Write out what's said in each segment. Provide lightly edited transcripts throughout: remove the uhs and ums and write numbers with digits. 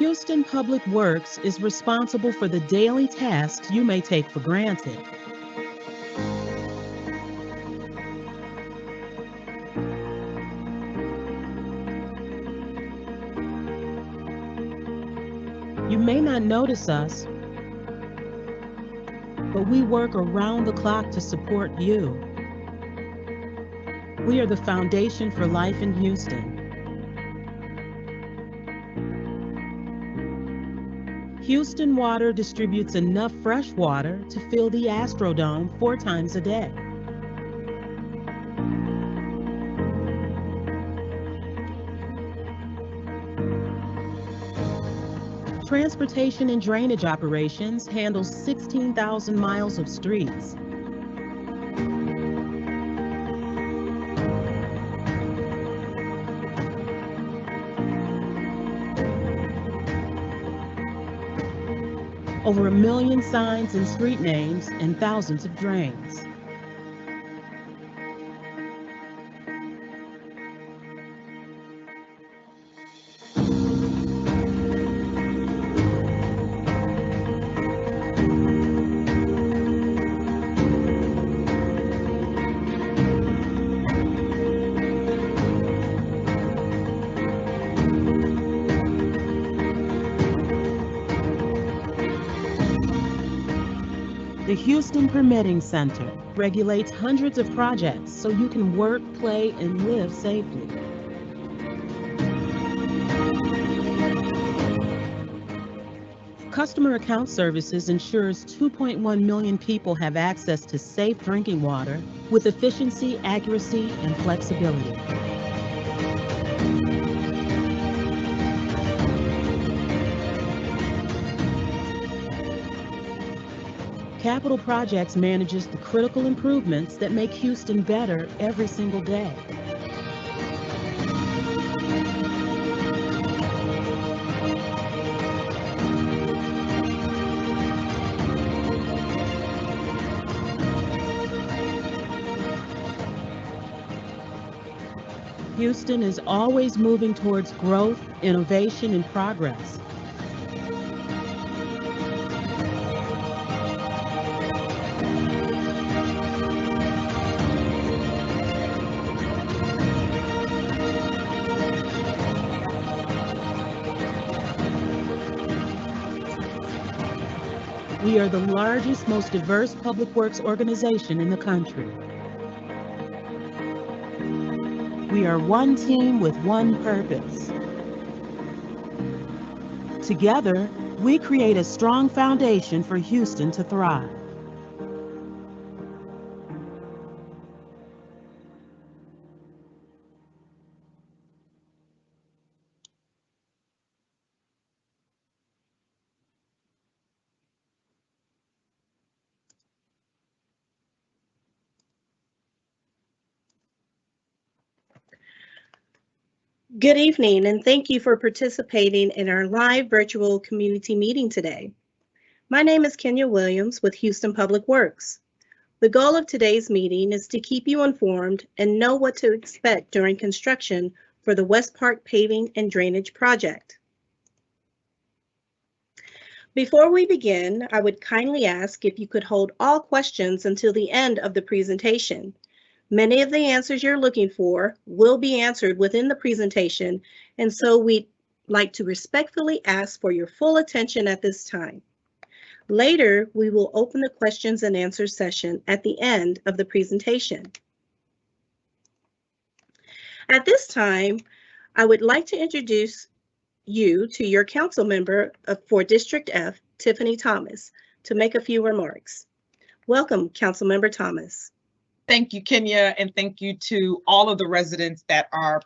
Houston Public Works is responsible for the daily tasks you may take for granted. You may not notice us, but we work around the clock to support you. We are the foundation for life in Houston. Houston Water distributes enough fresh water to fill the Astrodome 4 times a day. Transportation and drainage operations handle 16,000 miles of streets. Over 1 million signs and street names and thousands of drains. The Houston Permitting Center regulates hundreds of projects so you can work, play, and live safely. Customer Account Services ensures 2.1 million people have access to safe drinking water with efficiency, accuracy, and flexibility. Capital Projects manages the critical improvements that make Houston better every single day. Houston is always moving towards growth, innovation, and progress. We are the largest, most diverse public works organization in the country. We are one team with one purpose. Together, we create a strong foundation for Houston to thrive. Good evening, and thank you for participating in our live virtual community meeting today. My name is Kenya Williams with Houston Public Works. The goal of today's meeting is to keep you informed and know what to expect during construction for the Westpark Paving and Drainage Project. Before we begin, I would kindly ask if you could hold all questions until the end of the presentation. Many of the answers you're looking for will be answered within the presentation, and so we'd like to respectfully ask for your full attention at this time. Later, we will open the questions and answers session at the end of the presentation. At this time, I would like to introduce you to your council member for District F, Tiffany Thomas, to make a few remarks. Welcome, Councilmember Thomas. Thank you, Kenya, and thank you to all of the residents that are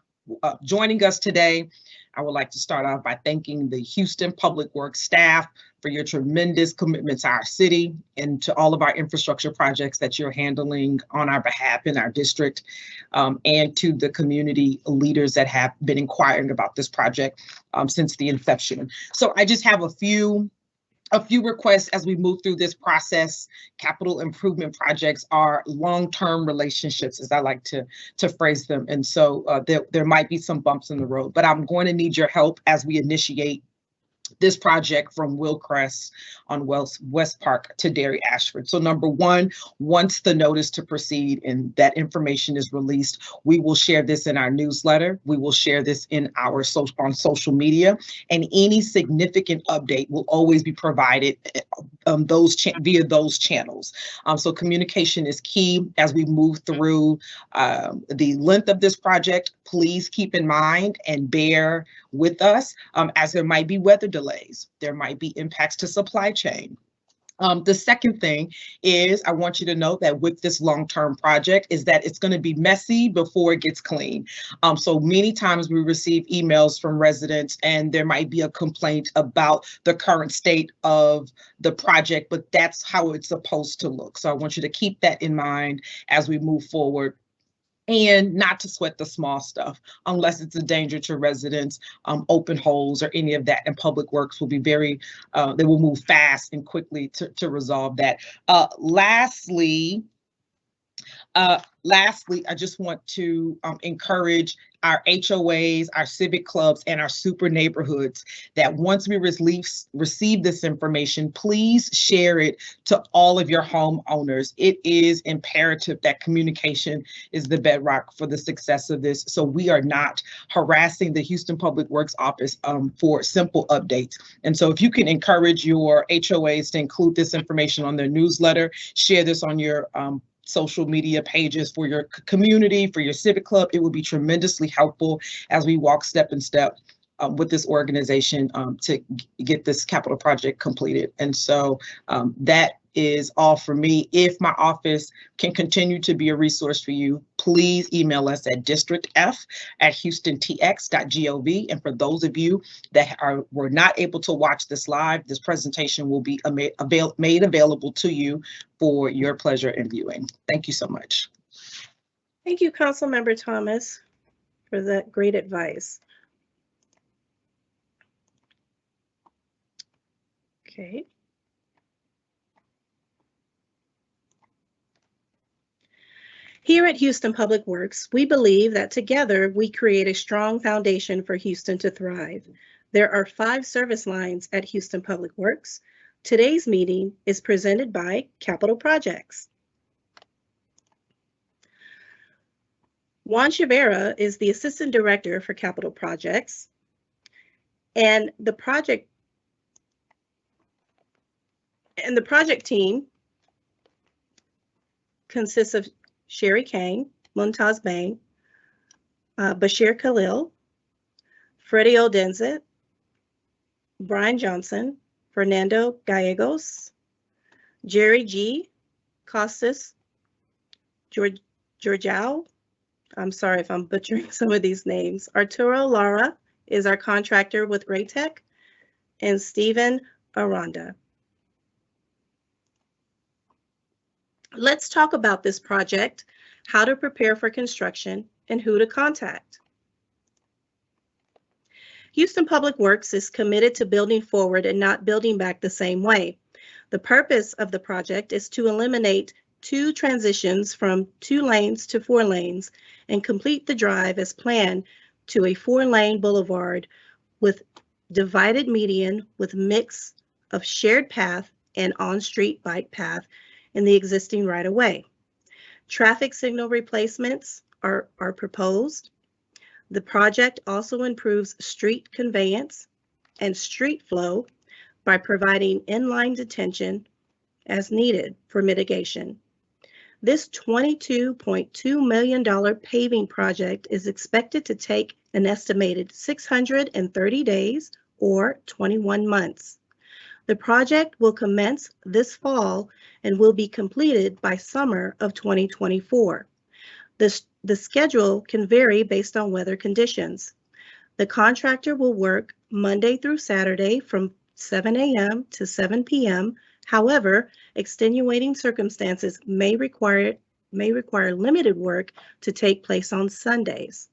joining us today. I would like to start off by thanking the Houston Public Works staff for your tremendous commitment to our city and to all of our infrastructure projects that you're handling on our behalf in our district, and to the community leaders that have been inquiring about this project since the inception. So I just have a few requests as we move through this process. Capital improvement projects are long-term relationships, as I like to phrase them. And so there might be some bumps in the road, but I'm going to need your help as we initiate this project from Willcrest on Westpark to Dairy Ashford. So number one, once the notice to proceed and that information is released, we will share this in our newsletter. We will share this in our on social media, and any significant update will always be provided via those channels. So communication is key as we move through the length of this project. Please keep in mind and bear with us as there might be weather delays. There might be impacts to supply chain. The second thing is I want you to know that with this long-term project is that it's going to be messy before it gets clean. So many times we receive emails from residents and there might be a complaint about the current state of the project, but that's how it's supposed to look. So I want you to keep that in mind as we move forward. And not to sweat the small stuff unless it's a danger to residents, open holes or any of that. And Public Works will be they will move fast and quickly to resolve that. Lastly, I just want to encourage our HOAs, our civic clubs, and our super neighborhoods that once we receive this information, please share it to all of your homeowners. It is imperative that communication is the bedrock for the success of this. So we are not harassing the Houston Public Works Office for simple updates. And so if you can encourage your HOAs to include this information on their newsletter, share this on your social media pages for your community, for your civic club, it will be tremendously helpful as we walk step in step with this organization to get this capital project completed. And so that is all for me. If my office can continue to be a resource for you, please email us at districtf@houstontx.gov. And for those of you that were not able to watch this live, this presentation will be made available to you for your pleasure in viewing. Thank you so much. Thank you, Councilmember Thomas, for that great advice. Okay. Here at Houston Public Works, we believe that together we create a strong foundation for Houston to thrive. There are 5 service lines at Houston Public Works. Today's meeting is presented by Capital Projects. Juan Chavera is the Assistant Director for Capital Projects, and the project team consists of Sherry Kang, Muntaz Bang, Bashir Khalil, Freddie Odenzit, Brian Johnson, Fernando Gallegos, Jerry G. Costas, Georgiao, I'm sorry if I'm butchering some of these names. Arturo Lara is our contractor with Raytech, and Stephen Aranda. Let's talk about this project, how to prepare for construction, and who to contact. Houston Public Works is committed to building forward and not building back the same way. The purpose of the project is to eliminate 2 transitions from 2 lanes to 4 lanes and complete the drive as planned to a 4-lane boulevard with divided median with mix of shared path and on-street bike path in the existing right-of-way. Traffic signal replacements are proposed. The project also improves street conveyance and street flow by providing inline detention as needed for mitigation. This $22.2 million paving project is expected to take an estimated 630 days or 21 months. The project will commence this fall and will be completed by summer of 2024. The schedule can vary based on weather conditions. The contractor will work Monday through Saturday from 7 a.m. to 7 p.m. However, extenuating circumstances may require limited work to take place on Sundays.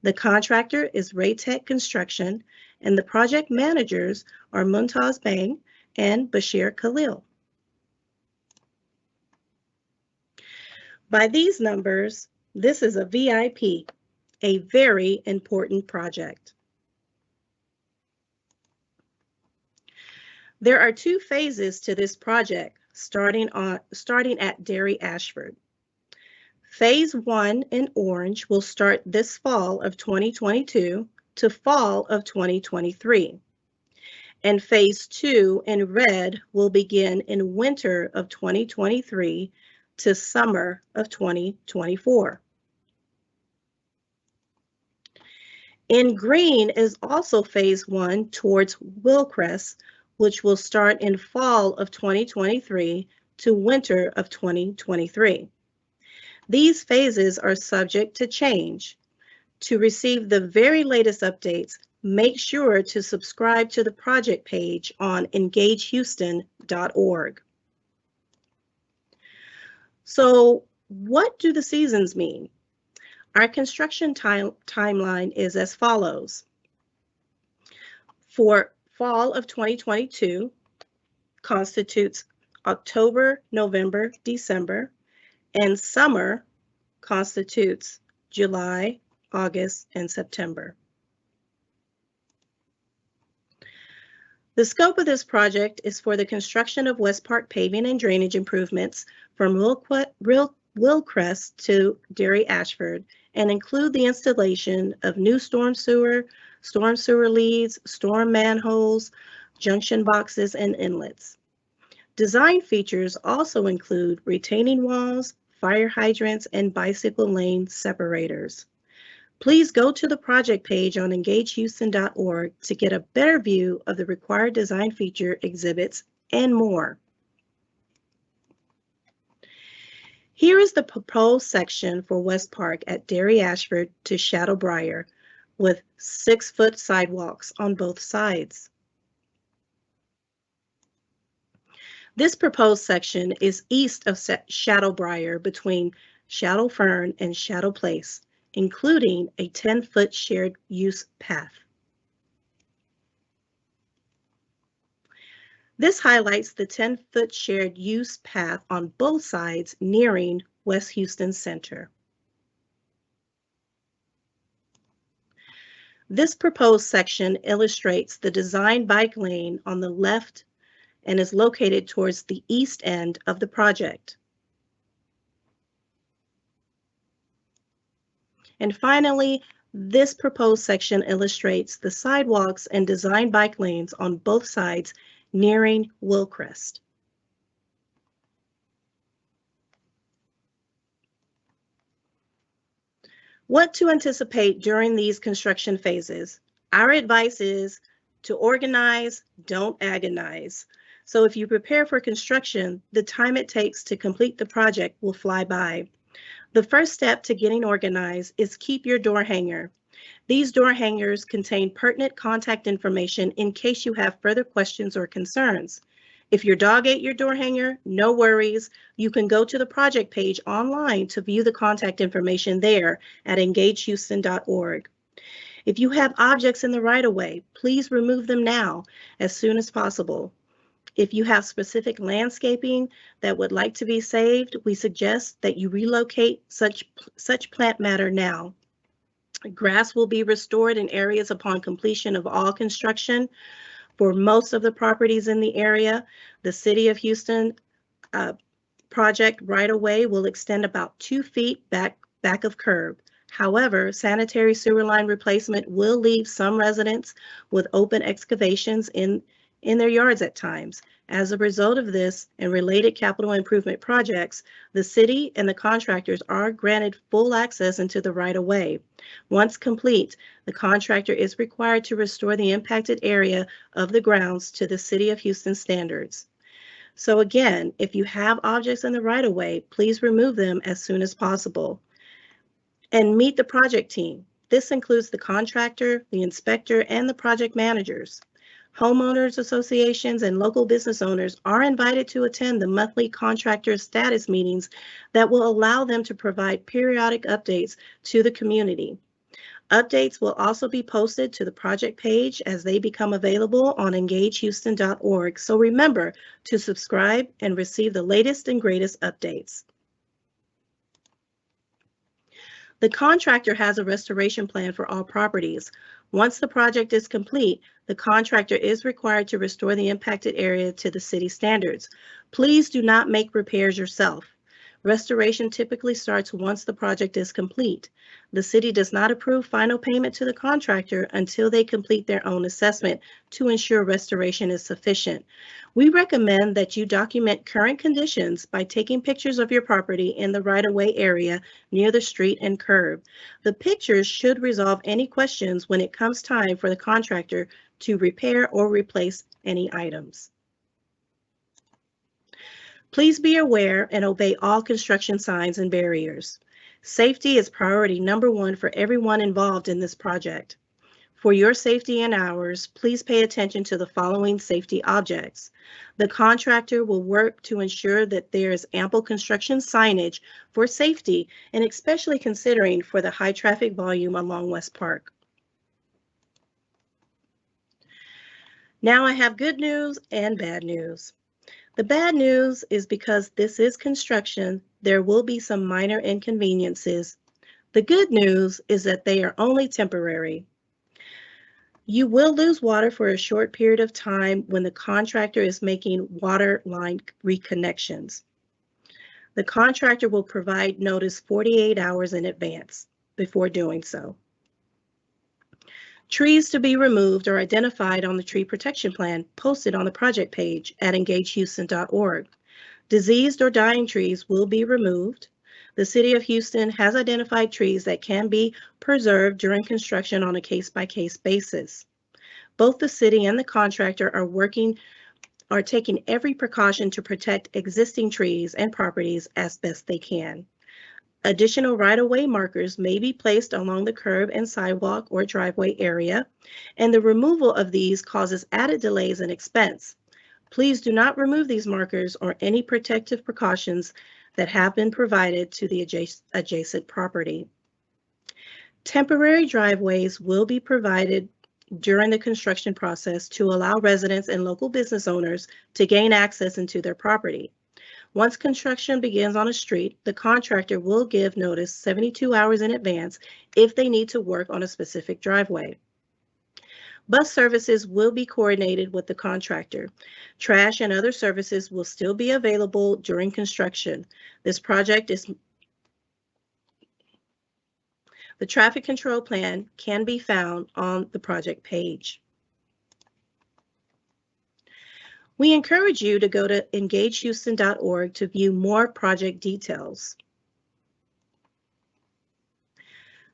The contractor is Raytech Construction, and the project managers are Muntaz Bang and Bashir Khalil. By these numbers, this is a VIP, a very important project. There are 2 phases to this project, starting at Dairy Ashford. Phase 1 in orange will start this fall of 2022 to fall of 2023. And phase 2 in red will begin in winter of 2023 to summer of 2024. In green is also phase 1 towards Willcrest, which will start in fall of 2023 to winter of 2023. These phases are subject to change. To receive the very latest updates, make sure to subscribe to the project page on engagehouston.org. So, what do the seasons mean? Our construction timeline is as follows. For fall of 2022 constitutes October, November, December, and summer constitutes July, August, and September. The scope of this project is for the construction of Westpark paving and drainage improvements from Willcrest to Dairy Ashford and include the installation of new storm sewer leads, storm manholes, junction boxes, and inlets. Design features also include retaining walls, fire hydrants, and bicycle lane separators. Please go to the project page on engagehouston.org to get a better view of the required design feature exhibits and more. Here is the proposed section for Westpark at Dairy Ashford to Shadowbriar with 6-foot sidewalks on both sides. This proposed section is east of Shadowbriar between Shadow Fern and Shadow Place, including a 10-foot shared use path. This highlights the 10-foot shared use path on both sides nearing West Houston Center. This proposed section illustrates the design bike lane on the left and is located towards the east end of the project. And finally, this proposed section illustrates the sidewalks and design bike lanes on both sides nearing Willcrest. What to anticipate during these construction phases? Our advice is to organize, don't agonize. So if you prepare for construction, the time it takes to complete the project will fly by. The first step to getting organized is keep your door hanger. These door hangers contain pertinent contact information in case you have further questions or concerns. If your dog ate your door hanger, no worries. You can go to the project page online to view the contact information there at engagehouston.org. If you have objects in the right-of-way, please remove them now as soon as possible. If you have specific landscaping that would like to be saved, we suggest that you relocate such plant matter now. Grass will be restored in areas upon completion of all construction. For most of the properties in the area, the City of Houston project right-of-way will extend about 2 feet back of curb. However, sanitary sewer line replacement will leave some residents with open excavations in their yards at times. As a result of this and related capital improvement projects, the city and the contractors are granted full access into the right-of-way. Once complete, the contractor is required to restore the impacted area of the grounds to the City of Houston standards. So again, if you have objects in the right-of-way, please remove them as soon as possible. And meet the project team. This includes the contractor, the inspector, and the project managers. Homeowners associations and local business owners are invited to attend the monthly contractor status meetings that will allow them to provide periodic updates to the community. Updates will also be posted to the project page as they become available on engagehouston.org. So remember to subscribe and receive the latest and greatest updates. The contractor has a restoration plan for all properties. Once the project is complete, the contractor is required to restore the impacted area to the city standards. Please do not make repairs yourself. Restoration typically starts once the project is complete. The city does not approve final payment to the contractor until they complete their own assessment to ensure restoration is sufficient. We recommend that you document current conditions by taking pictures of your property in the right-of-way area near the street and curb. The pictures should resolve any questions when it comes time for the contractor to repair or replace any items. Please be aware and obey all construction signs and barriers. Safety is priority number one for everyone involved in this project. For your safety and ours, please pay attention to the following safety objects. The contractor will work to ensure that there is ample construction signage for safety, and especially considering for the high traffic volume along Westpark. Now I have good news and bad news. The bad news is because this is construction, there will be some minor inconveniences. The good news is that they are only temporary. You will lose water for a short period of time when the contractor is making water line reconnections. The contractor will provide notice 48 hours in advance before doing so. Trees to be removed are identified on the tree protection plan posted on the project page at engagehouston.org. Diseased or dying trees will be removed. The City of Houston has identified trees that can be preserved during construction on a case-by-case basis. Both the city and the contractor are taking every precaution to protect existing trees and properties as best they can. Additional right-of-way markers may be placed along the curb and sidewalk or driveway area, and the removal of these causes added delays and expense. Please do not remove these markers or any protective precautions that have been provided to the adjacent property. Temporary driveways will be provided during the construction process to allow residents and local business owners to gain access into their property. Once construction begins on a street, the contractor will give notice 72 hours in advance if they need to work on a specific driveway. Bus services will be coordinated with the contractor. Trash and other services will still be available during construction. The traffic control plan can be found on the project page. We encourage you to go to engagehouston.org to view more project details.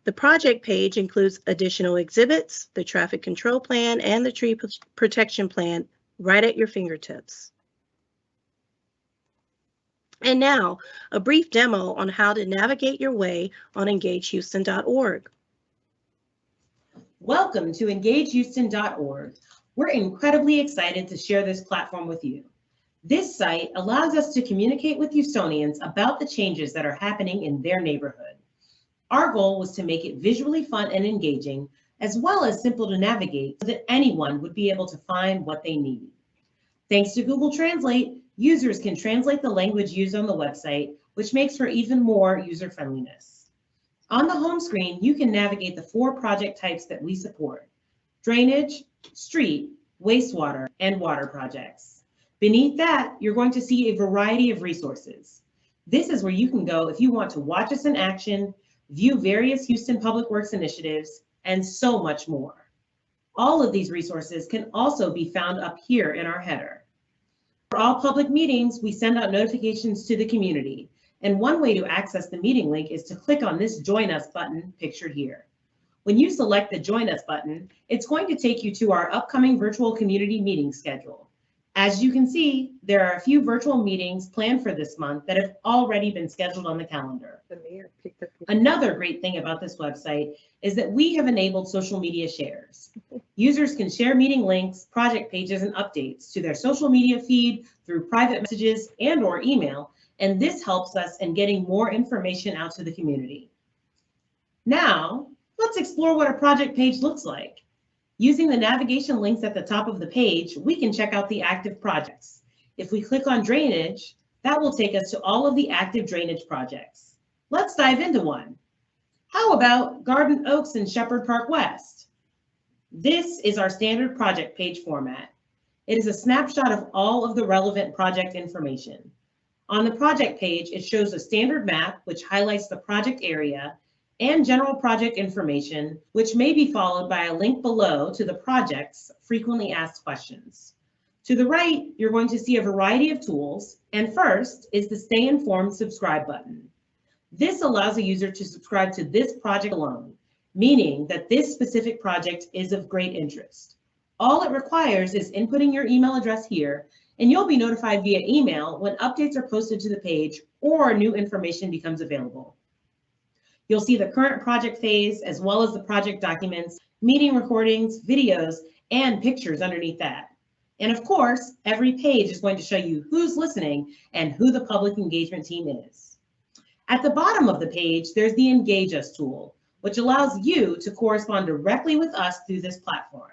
The project page includes additional exhibits, the traffic control plan, and the tree protection plan right at your fingertips. And now, a brief demo on how to navigate your way on engagehouston.org. Welcome to engagehouston.org. We're incredibly excited to share this platform with you. This site allows us to communicate with Houstonians about the changes that are happening in their neighborhood. Our goal was to make it visually fun and engaging, as well as simple to navigate so that anyone would be able to find what they need. Thanks to Google Translate, users can translate the language used on the website, which makes for even more user-friendliness. On the home screen, you can navigate the 4 project types that we support: drainage, street, wastewater, and water projects. Beneath that, you're going to see a variety of resources. This is where you can go if you want to watch us in action, view various Houston Public Works initiatives, and so much more. All of these resources can also be found up here in our header. For all public meetings, we send out notifications to the community, and one way to access the meeting link is to click on this Join Us button pictured here. When you select the Join Us button, it's going to take you to our upcoming virtual community meeting schedule. As you can see, there are a few virtual meetings planned for this month that have already been scheduled on the calendar. Another great thing about this website is that we have enabled social media shares. Users can share meeting links, project pages, and updates to their social media feed through private messages and/or email, and this helps us in getting more information out to the community. Now, let's explore what a project page looks like. Using the navigation links at the top of the page, we can check out the active projects. If we click on drainage, that will take us to all of the active drainage projects. Let's dive into one. How about Garden Oaks and Shepherd Park West? This is our standard project page format. It is a snapshot of all of the relevant project information. On the project page, it shows a standard map, which highlights the project area, and general project information, which may be followed by a link below to the project's frequently asked questions. To the right, you're going to see a variety of tools, and first is the Stay Informed subscribe button. This allows a user to subscribe to this project alone, meaning that this specific project is of great interest. All it requires is inputting your email address here, and you'll be notified via email when updates are posted to the page or new information becomes available. You'll see the current project phase, as well as the project documents, meeting recordings, videos, and pictures underneath that. And of course, every page is going to show you who's listening and who the public engagement team is. At the bottom of the page, there's the Engage Us tool, which allows you to correspond directly with us through this platform.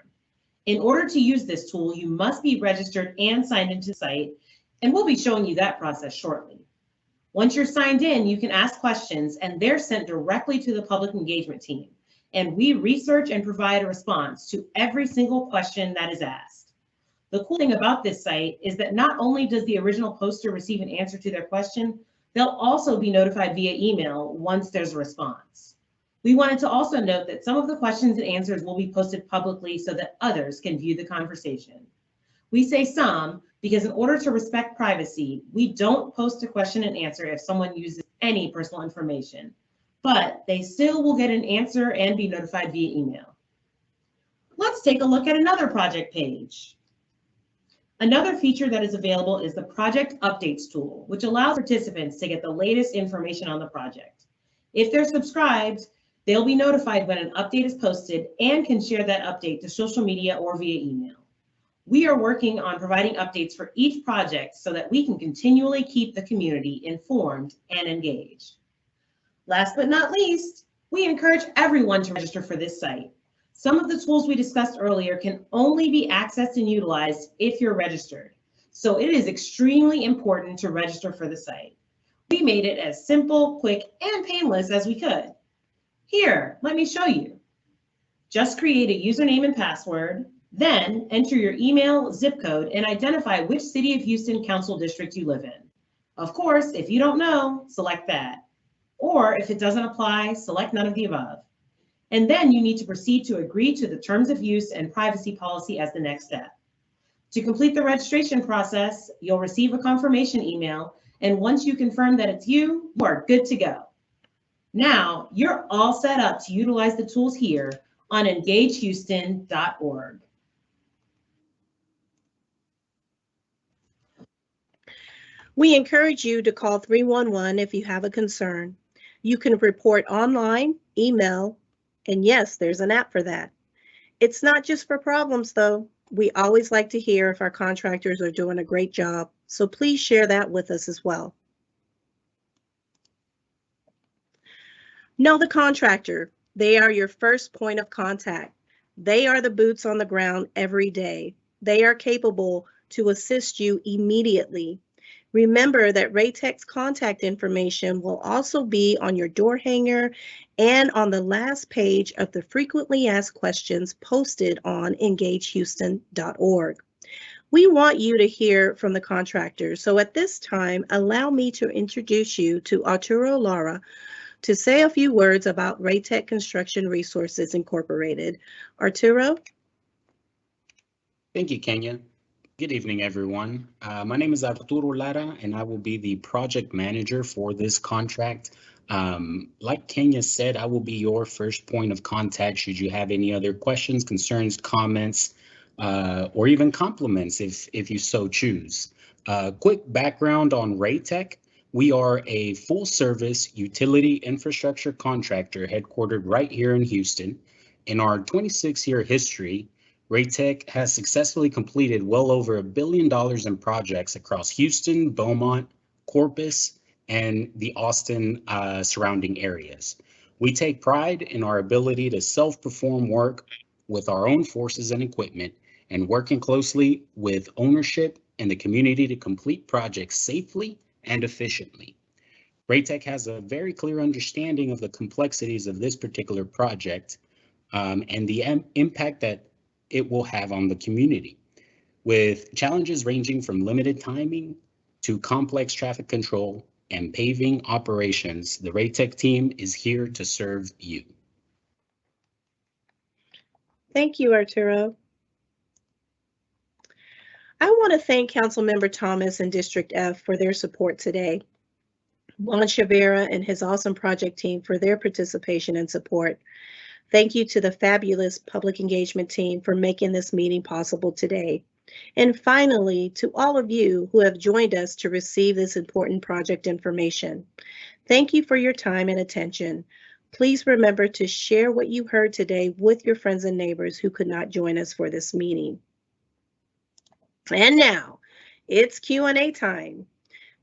In order to use this tool, you must be registered and signed into the site, and we'll be showing you that process shortly. Once you're signed in, you can ask questions, and they're sent directly to the public engagement team. And we research and provide a response to every single question that is asked. The cool thing about this site is that not only does the original poster receive an answer to their question, they'll also be notified via email once there's a response. We wanted to also note that some of the questions and answers will be posted publicly so that others can view the conversation. We say some because in order to respect privacy, we don't post a question and answer if someone uses any personal information, but they still will get an answer and be notified via email. Let's take a look at another project page. Another feature that is available is the Project Updates tool, which allows participants to get the latest information on the project. If they're subscribed, they'll be notified when an update is posted and can share that update to social media or via email. We are working on providing updates for each project so that we can continually keep the community informed and engaged. Last but not least, we encourage everyone to register for this site. Some of the tools we discussed earlier can only be accessed and utilized if you're registered. So it is extremely important to register for the site. We made it as simple, quick, and painless as we could. Here, let me show you. Just create a username and password, then enter your email, zip code, and identify which City of Houston Council District you live in. Of course, if you don't know, select that. Or if it doesn't apply, select none of the above. And then you need to proceed to agree to the terms of use and privacy policy as the next step. To complete the registration process, you'll receive a confirmation email, and once you confirm that it's you are good to go. Now, you're all set up to utilize the tools here on engagehouston.org. We encourage you to call 311 if you have a concern. You can report online, email, and yes, there's an app for that. It's not just for problems, though. We always like to hear if our contractors are doing a great job, so please share that with us as well. Know the contractor. They are your first point of contact. They are the boots on the ground every day. They are capable to assist you immediately. Remember that Raytech's contact information will also be on your door hanger and on the last page of the frequently asked questions posted on engagehouston.org. We want you to hear from the contractors, so at this time, allow me to introduce you to Arturo Lara to say a few words about Raytech Construction Resources Incorporated. Arturo? Thank you, Kenya. Good evening, everyone. My name is Arturo Lara, and I will be the project manager for this contract. Like Kenya said, I will be your first point of contact should you have any other questions, concerns, comments, or even compliments if you so choose. Quick background on Raytech. We are a full-service utility infrastructure contractor headquartered right here in Houston. In our 26-year history, Raytech has successfully completed well over $1 billion in projects across Houston, Beaumont, Corpus, and the Austin surrounding areas. We take pride in our ability to self-perform work with our own forces and equipment, and working closely with ownership and the community to complete projects safely and efficiently. Raytech has a very clear understanding of the complexities of this particular project and the impact that it will have on the community. With challenges ranging from limited timing to complex traffic control and paving operations, the RATEC team is here to serve you. Thank you, Arturo. I want to thank Councilmember Thomas and District F for their support today. Juan Chavera and his awesome project team for their participation and support. Thank you to the fabulous public engagement team for making this meeting possible today. And finally, to all of you who have joined us to receive this important project information. Thank you for your time and attention. Please remember to share what you heard today with your friends and neighbors who could not join us for this meeting. And now, it's Q&A time.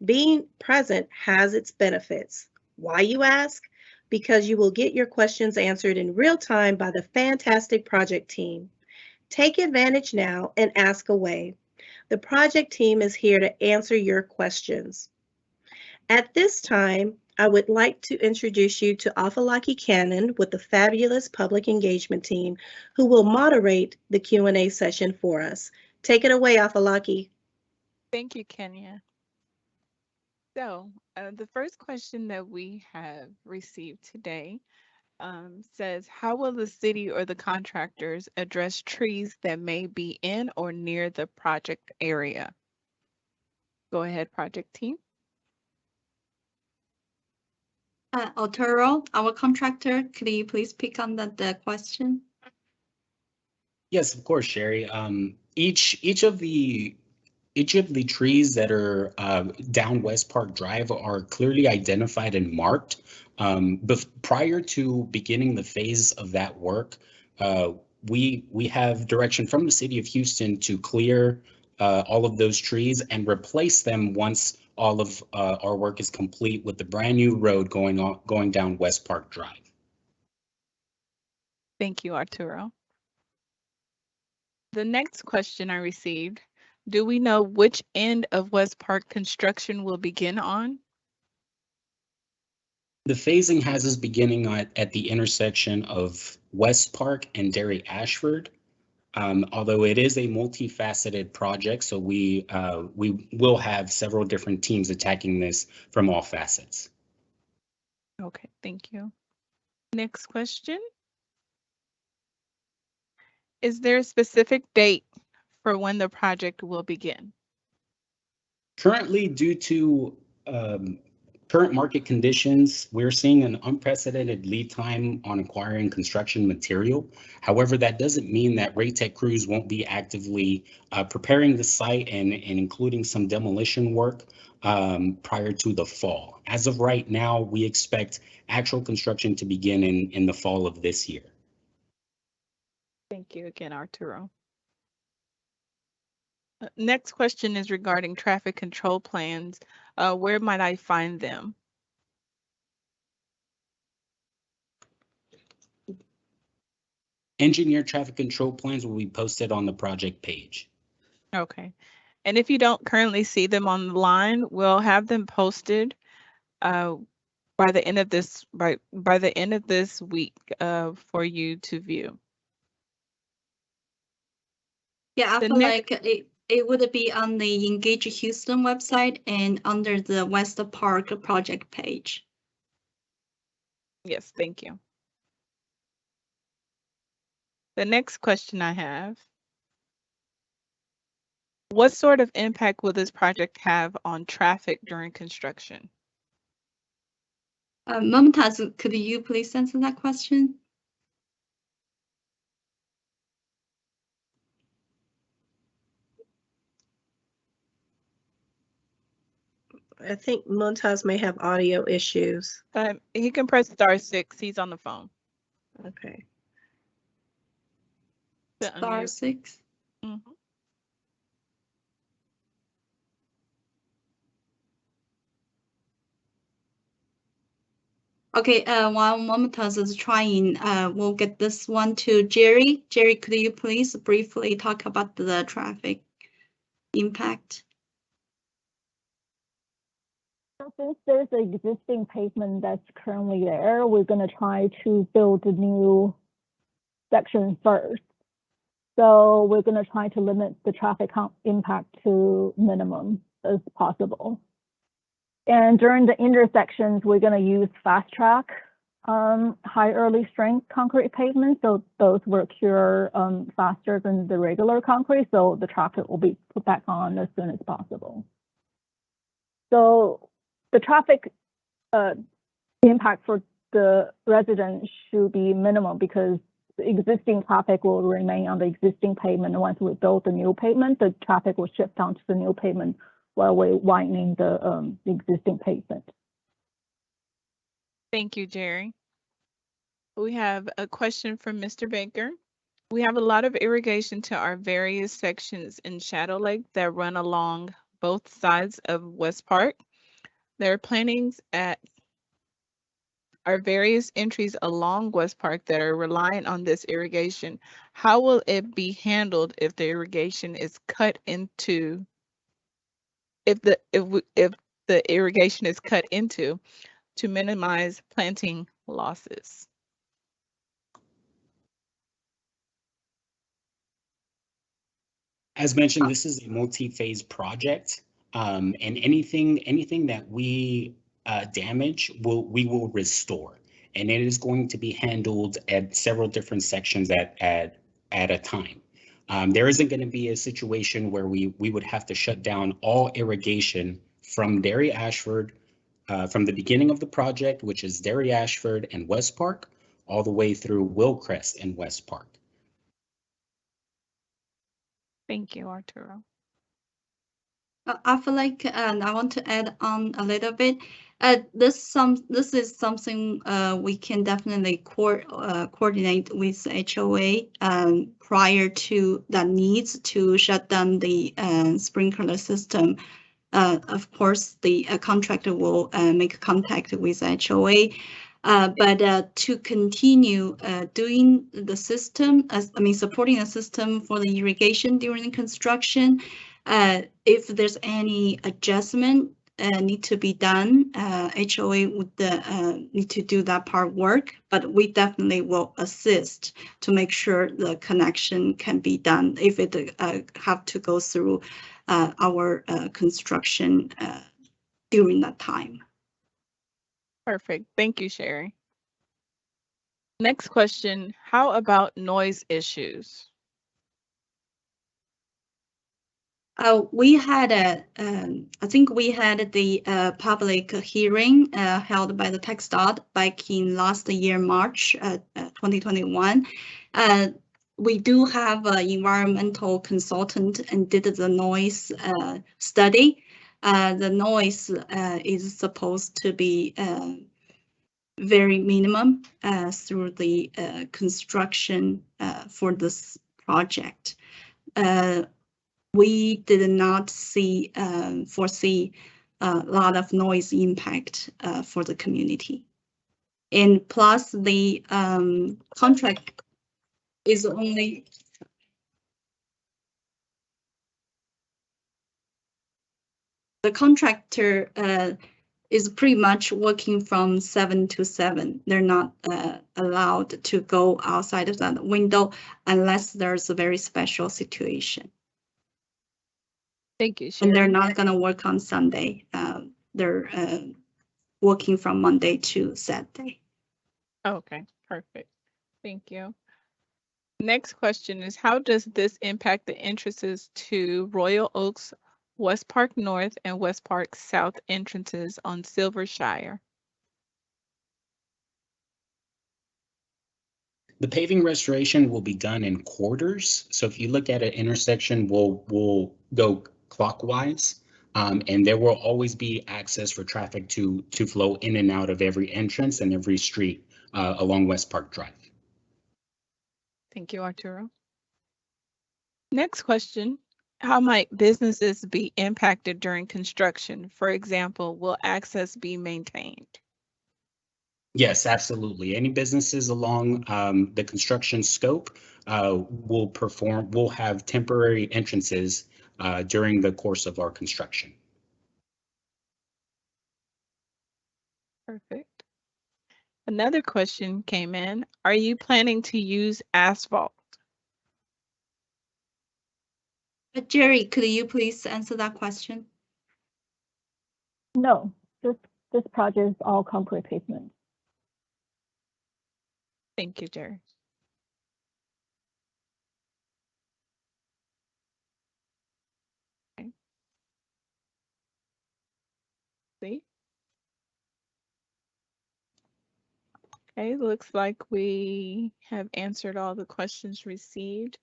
Being present has its benefits. Why, you ask? Because you will get your questions answered in real time by the fantastic project team. Take advantage now and ask away. The project team is here to answer your questions. At this time, I would like to introduce you to Afalaki Cannon with the fabulous public engagement team who will moderate the Q&A session for us. Take it away, Afalaki. Thank you, Kenya. So the first question that we have received today says, how will the city or the contractors address trees that may be in or near the project area? Go ahead, project team. Arturo, our contractor, could you please pick on the question? Yes, of course, Sherry. Each of the trees that are down Westpark Drive are clearly identified and marked. But prior to beginning the phase of that work, we have direction from the city of Houston to clear all of those trees and replace them once all of our work is complete with the brand new road going down Westpark Drive. Thank you, Arturo. The next question I received, do we know which end of Westpark construction will begin on? The phasing has us beginning at the intersection of Westpark and Derry Ashford. Although it is a multifaceted project, so we will have several different teams attacking this from all facets. Okay, thank you. Next question. Is there a specific date for when the project will begin? Currently, due to current market conditions, we're seeing an unprecedented lead time on acquiring construction material. However, that doesn't mean that RATEC crews won't be actively preparing the site and including some demolition work prior to the fall. As of right now, we expect actual construction to begin in the fall of this year. Thank you again, Arturo. Next question is regarding traffic control plans. Where might I find them? Engineered traffic control plans will be posted on the project page. Okay. And if you don't currently see them online, we'll have them posted by the end of this by the end of this week for you to view. Yeah, I feel like it would be on the Engage Houston website and under the Westpark project page. Yes, thank you. The next question I have, what sort of impact will this project have on traffic during construction? Mumtaz, could you please answer that question? I think Montaz may have audio issues. He can press *6. He's on the phone. Okay. *6. Mm-hmm. Okay, while Mumtaz is trying, we'll get this one to Jerry. Jerry, could you please briefly talk about the traffic impact? Since there's an existing pavement that's currently there, we're going to try to build a new section first. So we're going to try to limit the traffic impact to minimum as possible. And during the intersections, we're going to use fast track high early strength concrete pavement. So those will cure faster than the regular concrete. So the traffic will be put back on as soon as possible. So the traffic impact for the residents should be minimal because the existing traffic will remain on the existing pavement. And once we build the new pavement, the traffic will shift onto the new pavement while we're widening the existing pavement. Thank you, Jerry. We have a question from Mr. Baker. We have a lot of irrigation to our various sections in Shadow Lake that run along both sides of Westpark. There are plantings at our various entries along Westpark that are reliant on this irrigation. How will it be handled if the irrigation is cut into, if the irrigation is cut into to minimize planting losses? As mentioned, this is a multi-phase project, and anything that we damage, we will restore, and it is going to be handled at several different sections at a time. There isn't going to be a situation where we would have to shut down all irrigation from Derry Ashford, from the beginning of the project, which is Derry Ashford and Westpark, all the way through Willcrest and Westpark. Thank you, Arturo. I feel like, and I want to add on a little bit. This is something we can definitely coordinate with HOA prior to the needs to shut down the sprinkler system. Of course, the contractor will make contact with HOA. But to continue doing the system, supporting the system for the irrigation during the construction, if there's any adjustment need to be done, HOA would need to do that part work, but we definitely will assist to make sure the connection can be done if it have to go through our construction during that time. Perfect. Thank you, Sherry. Next question, how about noise issues? We had I think we had the public hearing held by the TxDOT back in last year, March 2021. We do have an environmental consultant and did the noise study. The noise is supposed to be very minimum through the construction for this project. We did not foresee a lot of noise impact for the community. And plus the contract is only the contractor is pretty much working from 7 to 7. They're not allowed to go outside of that window unless there's a very special situation. Thank you, Sherry. And they're not going to work on Sunday. They're working from Monday to Saturday. Okay, perfect. Thank you. Next question is, how does this impact the entrances to Royal Oaks, Westpark North, and Westpark South entrances on Silvershire? The paving restoration will be done in quarters. So if you look at an intersection, we'll go clockwise, and there will always be access for traffic to flow in and out of every entrance and every street along Westpark Drive. Thank you, Arturo. Next question, how might businesses be impacted during construction? For example, will access be maintained? Yes, absolutely. Any businesses along the construction scope will have temporary entrances during the course of our construction. Perfect. Another question came in. Are you planning to use asphalt? Jerry, could you please answer that question? No, this project is all concrete pavement. Thank you, Jerry. Okay. See? Okay, looks like we have answered all the questions received.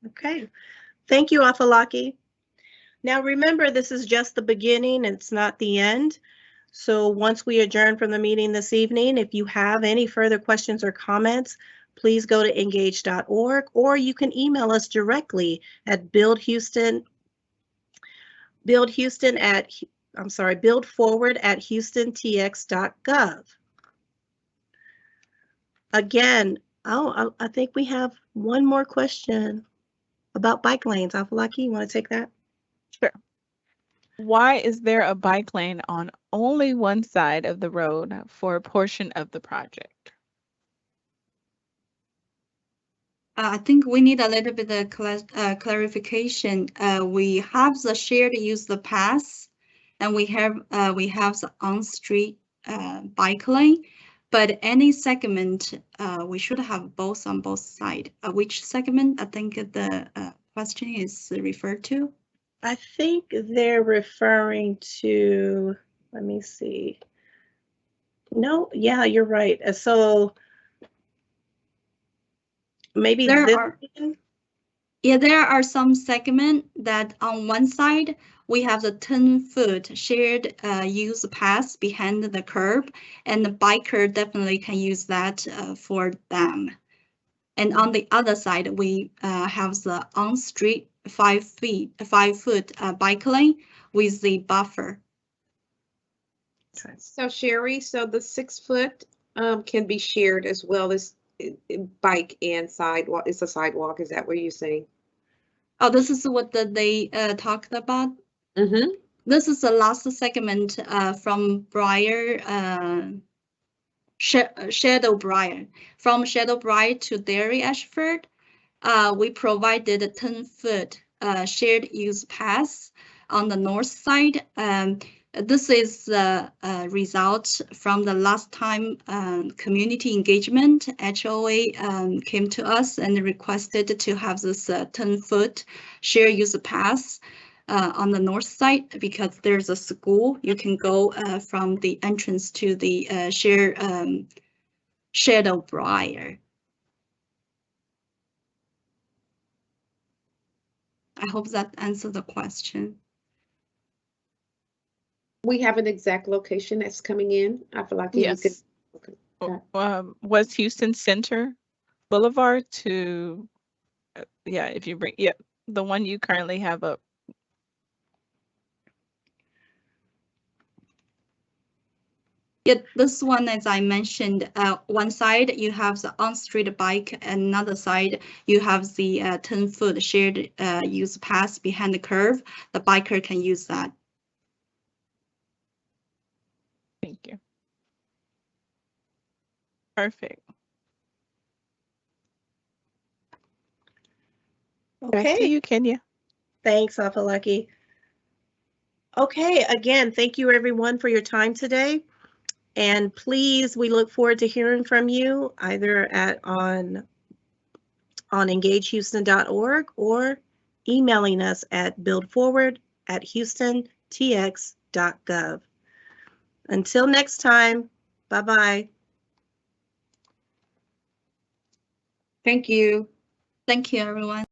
Okay, thank you, Afalaki. Now remember, this is just the beginning, it's not the end. So once we adjourn from the meeting this evening, if you have any further questions or comments, please go to engage.org, or you can email us directly at buildforward@houstontx.gov. Again, I think we have one more question about bike lanes. Afalaki, you want to take that? Sure. Why is there a bike lane on only one side of the road for a portion of the project? I think we need a little bit of clarification. We have the shared use the path, and we have the on-street bike lane. But any segment, we should have both on both sides. Which segment I think the question is referred to? I think they're referring to, let me see. No, yeah, you're right. So maybe There this are- one? Yeah, there are some segments that on one side, we have the 10-foot shared use path behind the curb, and the biker definitely can use that for them. And on the other side, we have the on-street 5-foot bike lane with the buffer. So Sherry, so the 6-foot can be shared as well as bike and sidewalk. It's a sidewalk. Is that what you're saying? Oh, this is what they talked about. Mm-hmm. This is the last segment from Briar. Shadow Briar. From Shadow Briar to Dairy Ashford, we provided a 10-foot shared use path on the north side. This is the result from the last time community engagement. HOA came to us and requested to have this 10-foot shared use path on the north side because there's a school. You can go from the entrance to the Shadow Briar. I hope that answered the question. We have an exact location that's coming in. I feel like Yes. you could. Okay. West Houston Center Boulevard to, yeah, if you bring, yeah, the one you currently have up. Yeah, this one, as I mentioned, one side you have the on-street bike, and another side you have the 10-foot shared use path behind the curve. The biker can use that. Thank you. Perfect. Back to Okay, you, Kenya. thanks, Afalaki. Okay, again, thank you everyone for your time today. And please, we look forward to hearing from you either on engagehouston.org or emailing us at buildforward@houstontx.gov. Until next time, bye-bye. Thank you. Thank you, everyone.